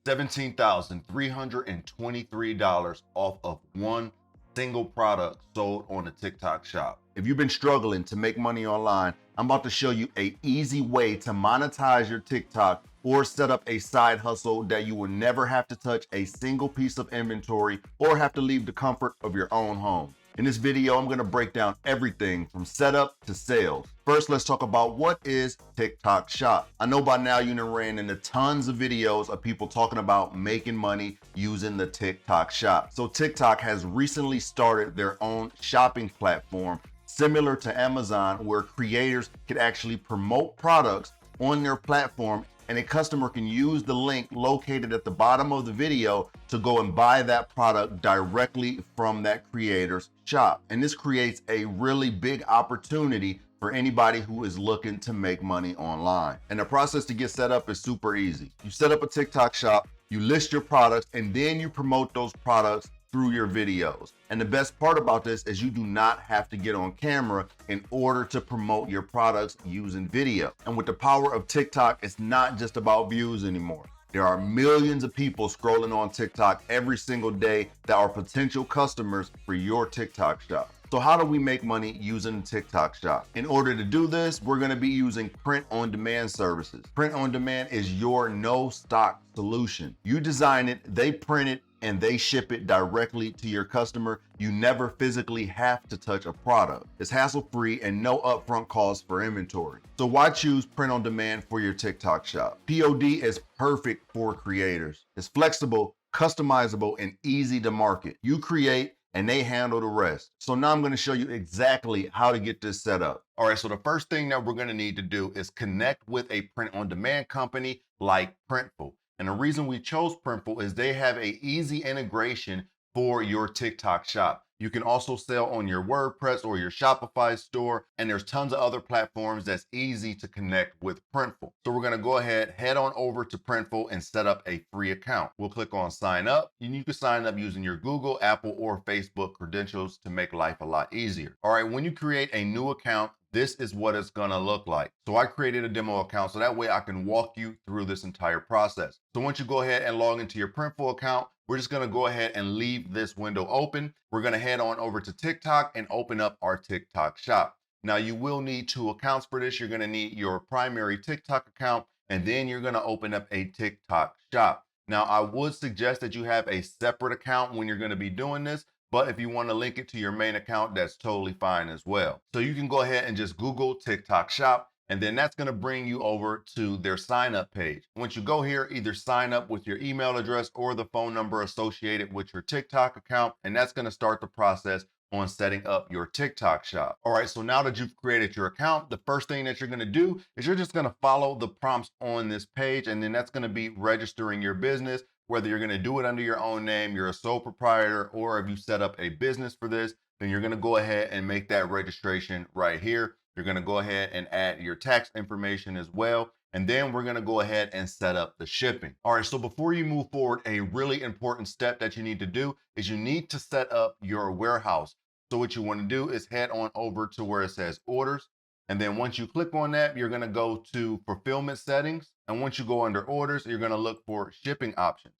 $17,323 off of one single product sold on the TikTok shop. If you've been struggling to make money online, I'm about to show you an easy way to monetize your TikTok or set up a side hustle that you will never have to touch a single piece of inventory or have to leave the comfort of your own home. In this video, I'm gonna break down everything from setup to sales. First, let's talk about what is TikTok Shop. I know by now you done ran into tons of videos of people talking about making money using the TikTok Shop. So TikTok has recently started their own shopping platform similar to Amazon, where creators can actually promote products on their platform, and a customer can use the link located at the bottom of the video to go and buy that product directly from that creator's shop. And this creates a really big opportunity for anybody who is looking to make money online. And the process to get set up is super easy. You set up a TikTok shop, you list your products, and then you promote those products through your videos. And the best part about this is you do not have to get on camera in order to promote your products using video. And with the power of TikTok, it's not just about views anymore. There are millions of people scrolling on TikTok every single day that are potential customers for your TikTok shop. So how do we make money using the TikTok shop? In order to do this, we're gonna be using print-on-demand services. Print-on-demand is your no-stock solution. You design it, they print it, and they ship it directly to your customer. You never physically have to touch a product. It's hassle-free and no upfront cost for inventory. So why choose print on demand for your TikTok shop? POD is perfect for creators. It's flexible, customizable, and easy to market. You create and they handle the rest. So now I'm gonna show you exactly how to get this set up. All right, so the first thing that we're gonna need to do is connect with a print on demand company like Printful. And the reason we chose Printful is they have an easy integration for your TikTok shop. You can also sell on your WordPress or your Shopify store, and there's tons of other platforms that's easy to connect with Printful. So we're gonna go ahead, head on over to Printful and set up a free account. We'll click on sign up, and you can sign up using your Google, Apple, or Facebook credentials to make life a lot easier. All right, when you create a new account, this is what it's gonna look like. So I created a demo account so that way I can walk you through this entire process. So once you go ahead and log into your Printful account, we're just gonna go ahead and leave this window open. We're gonna head on over to TikTok and open up our TikTok shop. Now you will need 2 accounts for this. You're gonna need your primary TikTok account, and then you're gonna open up a TikTok shop. Now I would suggest that you have a separate account when you're gonna be doing this, but if you want to link it to your main account, that's totally fine as well. So you can go ahead and just Google TikTok shop, and then that's going to bring you over to their sign up page. Once you go here, either sign up with your email address or the phone number associated with your TikTok account, and that's going to start the process on setting up your TikTok shop. All right, so now that you've created your account, the first thing that you're gonna do is you're just gonna follow the prompts on this page, and then that's gonna be registering your business, whether you're gonna do it under your own name, you're a sole proprietor, or if you set up a business for this, then you're gonna go ahead and make that registration right here. You're gonna go ahead and add your tax information as well. And then we're gonna go ahead and set up the shipping. All right, so before you move forward, a really important step that you need to do is you need to set up your warehouse. So what you want to do is head on over to where it says orders. And then once you click on that, you're going to go to fulfillment settings. And once you go under orders, you're going to look for shipping options.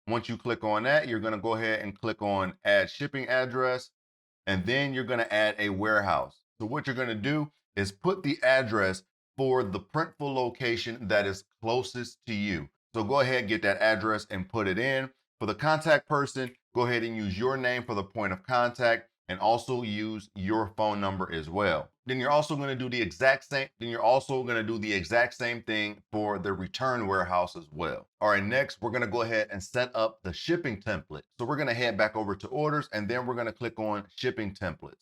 Once you click on that, you're going to go ahead and click on add shipping address. And then you're going to add a warehouse. So what you're going to do is put the address for the Printful location that is closest to you. So go ahead, get that address and put it in. For the contact person, go ahead and use your name for the point of contact, and also use your phone number as well. Then you're also going to do the exact same thing for the return warehouse as well. All right, next we're going to go ahead and set up the shipping template. So we're going to head back over to orders, and then we're going to click on shipping templates.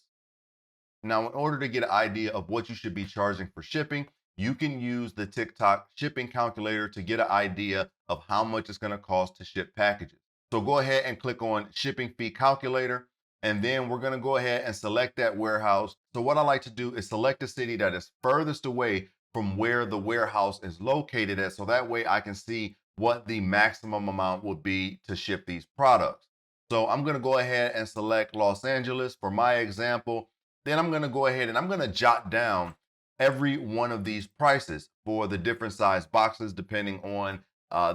Now, in order to get an idea of what you should be charging for shipping, you can use the TikTok shipping calculator to get an idea of how much it's going to cost to ship packages. So go ahead and click on shipping fee calculator. And then we're gonna go ahead and select that warehouse. So what I like to do is select the city that is furthest away from where the warehouse is located at, so that way I can see what the maximum amount would be to ship these products. So I'm gonna go ahead and select Los Angeles for my example. Then I'm gonna go ahead and I'm gonna jot down every one of these prices for the different size boxes depending on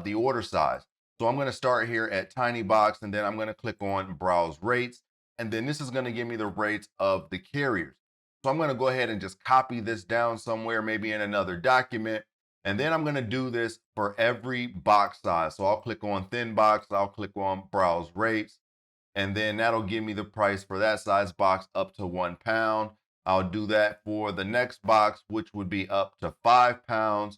the order size. So I'm gonna start here at Tiny Box, and then I'm gonna click on Browse Rates. And then this is gonna give me the rates of the carriers. So I'm gonna go ahead and just copy this down somewhere, maybe in another document. And then I'm gonna do this for every box size. So I'll click on Thin Box, I'll click on Browse Rates, and then that'll give me the price for that size box up to £1. I'll do that for the next box, which would be up to £5.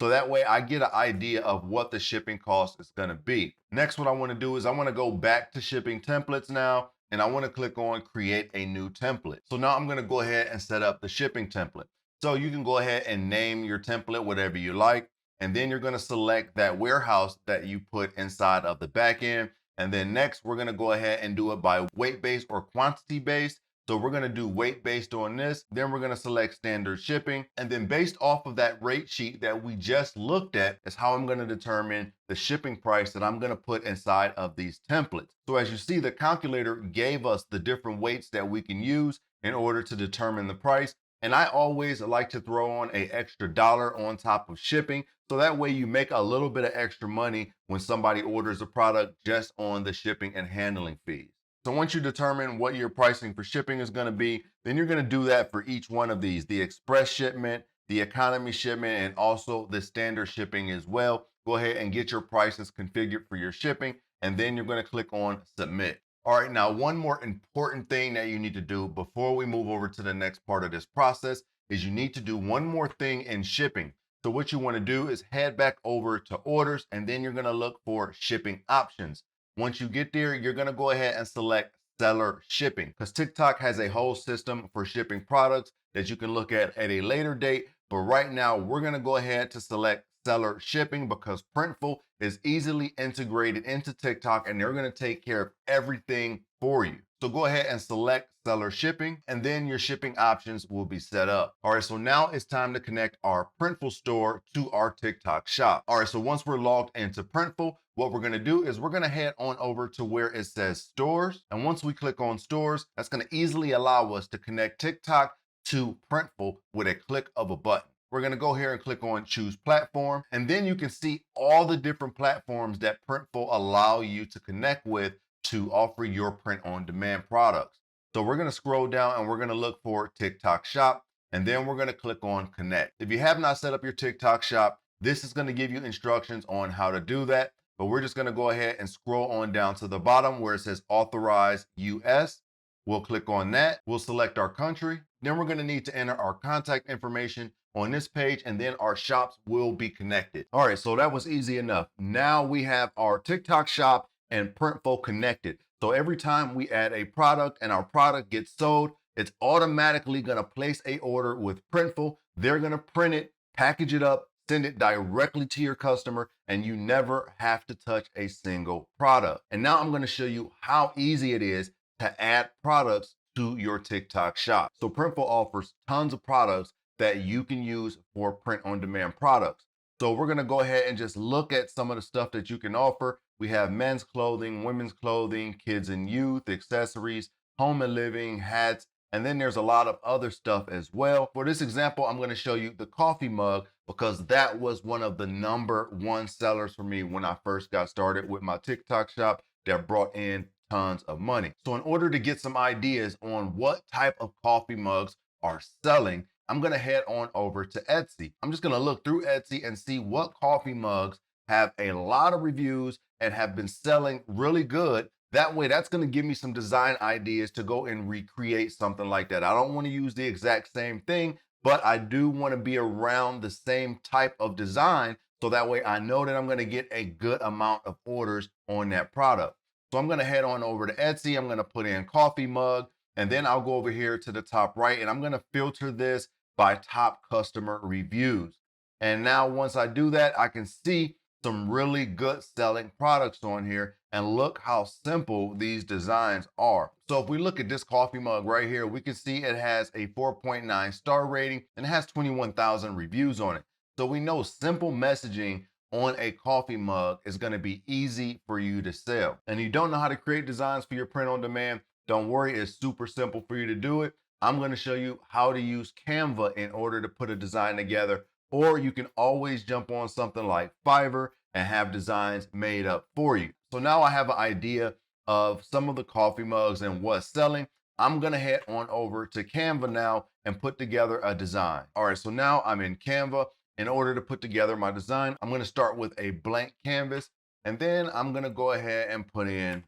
So that way I get an idea of what the shipping cost is gonna be. Next, what I wanna do is I wanna go back to shipping templates now, and I wanna click on create a new template. So now I'm gonna go ahead and set up the shipping template. So you can go ahead and name your template whatever you like, and then you're gonna select that warehouse that you put inside of the backend. And then next, we're gonna go ahead and do it by weight-based or quantity-based. So we're gonna do weight-based on this, then we're gonna select standard shipping, and then based off of that rate sheet that we just looked at is how I'm gonna determine the shipping price that I'm gonna put inside of these templates. So as you see, the calculator gave us the different weights that we can use in order to determine the price. And I always like to throw on an extra dollar on top of shipping. So that way you make a little bit of extra money when somebody orders a product just on the shipping and handling fees. So once you determine what your pricing for shipping is going to be, then you're going to do that for each one of these, the express shipment, the economy shipment, and also the standard shipping as well. Go ahead and get your prices configured for your shipping, and then you're going to click on submit. All right, now one more important thing that you need to do before we move over to the next part of this process is you need to do one more thing in shipping. So what you want to do is head back over to orders, and then you're going to look for shipping options. Once you get there, you're going to go ahead and select seller shipping, because TikTok has a whole system for shipping products that you can look at a later date. But right now, we're going to go ahead to select seller shipping because Printful is easily integrated into TikTok and they're going to take care of everything for you. So go ahead and select seller shipping, and then your shipping options will be set up. All right, so now it's time to connect our Printful store to our TikTok shop. All right, so once we're logged into Printful, what we're gonna do is we're gonna head on over to where it says stores. And once we click on stores, that's gonna easily allow us to connect TikTok to Printful with a click of a button. We're gonna go here and click on choose platform, and then you can see all the different platforms that Printful allow you to connect with to offer your print on demand products. So we're gonna scroll down and we're gonna look for TikTok shop, and then we're gonna click on connect. If you have not set up your TikTok shop, this is gonna give you instructions on how to do that, but we're just gonna go ahead and scroll on down to the bottom where it says authorize US. We'll click on that. We'll select our country. Then we're gonna need to enter our contact information on this page, and then our shops will be connected. All right, so that was easy enough. Now we have our TikTok shop and Printful connected. So every time we add a product and our product gets sold, it's automatically gonna place a order with Printful. They're gonna print it, package it up, send it directly to your customer, and you never have to touch a single product. And now I'm gonna show you how easy it is to add products to your TikTok shop. So Printful offers tons of products that you can use for print on demand products. So we're gonna go ahead and just look at some of the stuff that you can offer. We have men's clothing, women's clothing, kids and youth, accessories, home and living, hats, and then there's a lot of other stuff as well. For this example, I'm gonna show you the coffee mug because that was one of the #1 sellers for me when I first got started with my TikTok shop that brought in tons of money. So in order to get some ideas on what type of coffee mugs are selling, I'm gonna head on over to Etsy. I'm just gonna look through Etsy and see what coffee mugs have a lot of reviews and have been selling really good. That way, that's gonna give me some design ideas to go and recreate something like that. I don't wanna use the exact same thing, but I do wanna be around the same type of design so that way I know that I'm gonna get a good amount of orders on that product. So I'm gonna head on over to Etsy. I'm gonna put in coffee mug, and then I'll go over here to the top right and I'm gonna filter this by top customer reviews. And now once I do that, I can see some really good selling products on here, and look how simple these designs are. So if we look at this coffee mug right here, we can see it has a 4.9 star rating and it has 21,000 reviews on it. So we know simple messaging on a coffee mug is going to be easy for you to sell. And you don't know how to create designs for your print on demand, don't worry, it's super simple for you to do it. I'm going to show you how to use Canva in order to put a design together, or you can always jump on something like Fiverr and have designs made up for you. So now I have an idea of some of the coffee mugs and what's selling. I'm gonna head on over to Canva now and put together a design. All right, so now I'm in Canva. In order to put together my design, I'm gonna start with a blank canvas, and then I'm gonna go ahead and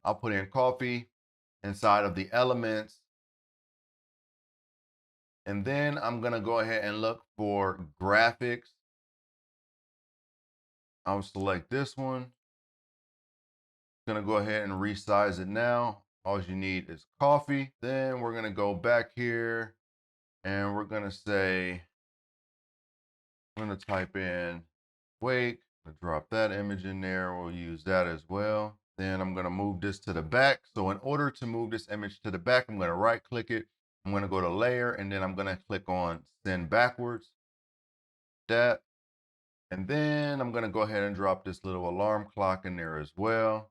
I'll put in coffee inside of the elements. And then I'm gonna go ahead and look for graphics. I'll select this one. Gonna go ahead and resize it now. All you need is coffee. Then we're gonna go back here and we're gonna say, I'm gonna type in wake, drop that image in there. We'll use that as well. Then I'm gonna move this to the back. So in order to move this image to the back, I'm gonna right click it. I'm gonna go to layer and then I'm gonna click on send backwards. That. And then I'm gonna go ahead and drop this little alarm clock in there as well.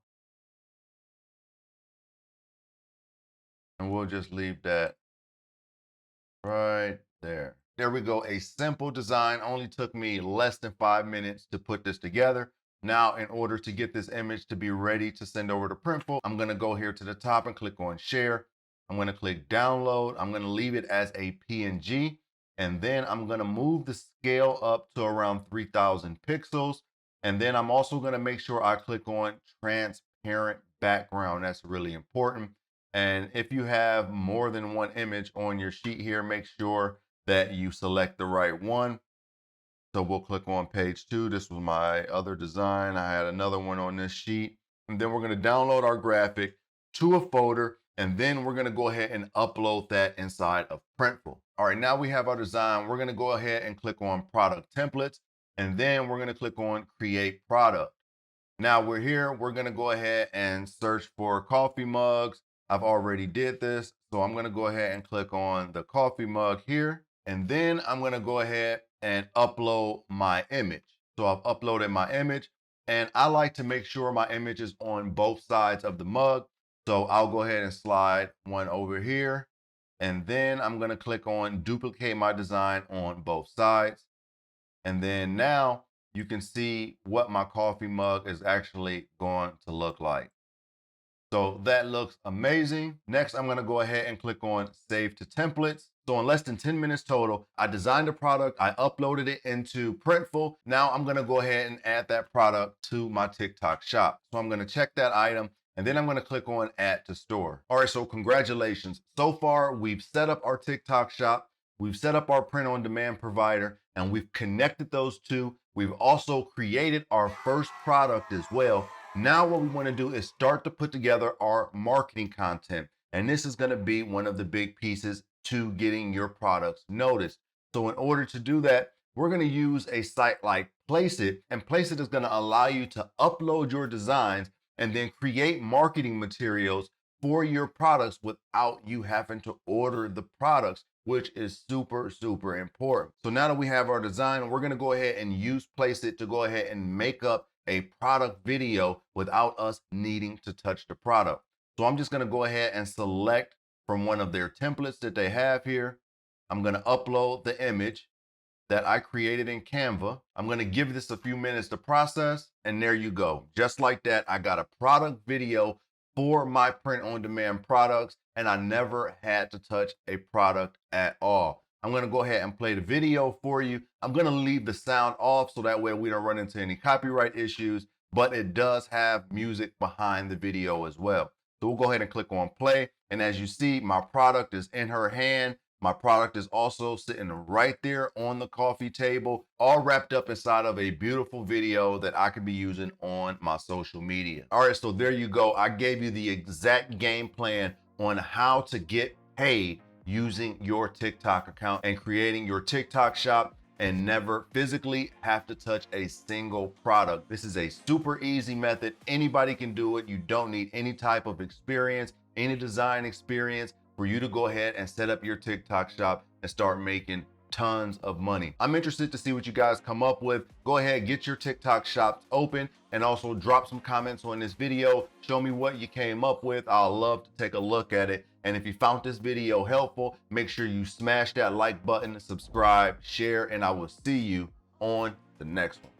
And we'll just leave that right there. There we go. A simple design. Only took me less than 5 minutes to put this together. Now, in order to get this image to be ready to send over to Printful, I'm going to go here to the top and click on share. I'm going to click download. I'm going to leave it as a PNG. And then I'm going to move the scale up to around 3000 pixels. And then I'm also going to make sure I click on transparent background. That's really important. And if you have more than one image on your sheet here, make sure that you select the right one. So we'll click on page 2. This was my other design. I had another one on this sheet. And then we're going to download our graphic to a folder. And then we're going to go ahead and upload that inside of Printful. All right, now we have our design. We're going to go ahead and click on product templates. And then we're going to click on create product. Now we're here. We're going to go ahead and search for coffee mugs. I've already did this. So I'm going to go ahead and click on the coffee mug here. And then I'm going to go ahead and upload my image. So I've uploaded my image and I like to make sure my image is on both sides of the mug. So I'll go ahead and slide one over here. And then I'm going to click on duplicate my design on both sides. And then now you can see what my coffee mug is actually going to look like. So that looks amazing. Next, I'm going to go ahead and click on save to templates. So in less than 10 minutes total, I designed a product, I uploaded it into Printful. Now I'm going to go ahead and add that product to my TikTok shop. So I'm going to check that item and then I'm going to click on add to store. All right, so congratulations. So far, we've set up our TikTok shop. We've set up our print on demand provider and we've connected those two. We've also created our first product as well. Now what we want to do is start to put together our marketing content. And this is going to be one of the big pieces to getting your products noticed. So in order to do that, we're going to use a site like Placeit, and Placeit is going to allow you to upload your designs and then create marketing materials for your products without you having to order the products, which is super, super important. So now that we have our design, we're going to go ahead and use Placeit to go ahead and make up a product video without us needing to touch the product. So I'm just going to go ahead and select from one of their templates that they have here. I'm going to upload the image that I created in Canva. I'm going to give this a few minutes to process, and there you go. Just like that, I got a product video for my print on demand products, and I never had to touch a product at all. I'm going to go ahead and play the video for you. I'm going to leave the sound off so that way we don't run into any copyright issues, but it does have music behind the video as well. So we'll go ahead and click on play. And as you see, my product is in her hand. My product is also sitting right there on the coffee table, all wrapped up inside of a beautiful video that I could be using on my social media. All right, so there you go. I gave you the exact game plan on how to get paid using your TikTok account and creating your TikTok shop and never physically have to touch a single product. This is a super easy method. Anybody can do it. You don't need any type of experience, any design experience for you to go ahead and set up your TikTok shop and start making tons of money. I'm interested to see what you guys come up with. Go ahead, get your TikTok shops open and also drop some comments on this video. Show me what you came up with. I'll love to take a look at it. And if you found this video helpful, make sure you smash that like button, subscribe, share, and I will see you on the next one.